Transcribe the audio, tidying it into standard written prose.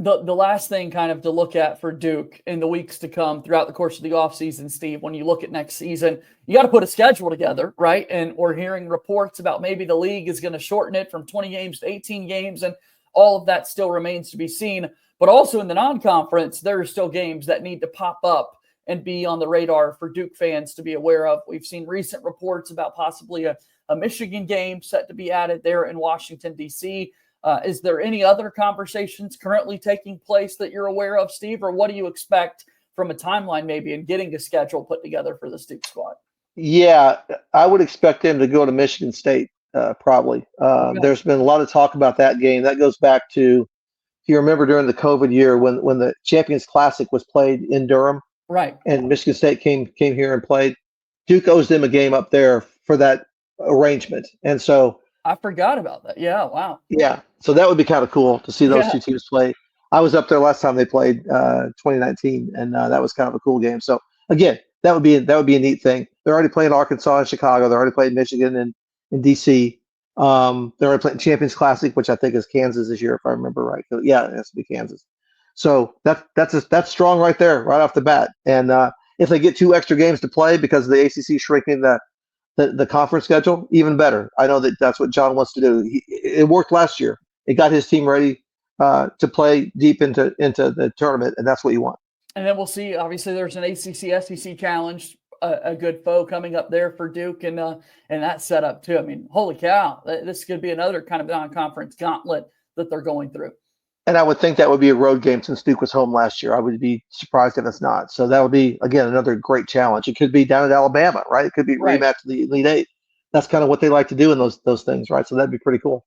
The last thing kind of to look at for Duke in the weeks to come throughout the course of the offseason, Steve, when you look at next season, you got to put a schedule together, right? And we're hearing reports about maybe the league is going to shorten it from 20 games to 18 games, and all of that still remains to be seen. But also in the non-conference, there are still games that need to pop up and be on the radar for Duke fans to be aware of. We've seen recent reports about possibly a Michigan game set to be added there in Washington, D.C. Is there any other conversations currently taking place that you're aware of, Steve, or what do you expect from a timeline maybe in getting a schedule put together for the Duke squad? Yeah, I would expect them to go to Michigan State, probably. Okay. There's been a lot of talk about that game. That goes back to, if you remember, during the COVID year when the Champions Classic was played in Durham Right. and Michigan State came here and played. Duke owes them a game up there for that arrangement, and so I forgot about that. Yeah. Wow. yeah, so that would be kind of cool to see those Yeah. two teams play. I was up there last time they played, 2019, and that was kind of a cool game. So again, that would be a neat thing. They're already playing Arkansas and Chicago. They're already playing Michigan and in DC. They're already playing Champions Classic, which I think is Kansas this year, if I remember right. So, yeah, it has to be Kansas. So that's strong right there, right off the bat. And if they get two extra games to play because of the ACC shrinking the conference schedule, even better. I know that that's what John wants to do. It worked last year. It got his team ready to play deep into the tournament, and that's what you want. And then we'll see. Obviously, there's an ACC SEC challenge, a good foe coming up there for Duke, and that setup too. I mean, holy cow, this could be another kind of non-conference gauntlet that they're going through. And I would think that would be a road game since Duke was home last year. I would be surprised if it's not. So that would be, again, another great challenge. It could be down at Alabama, right? It could be Right. rematch of the Elite Eight. That's kind of what they like to do in those things, right? So that'd be pretty cool.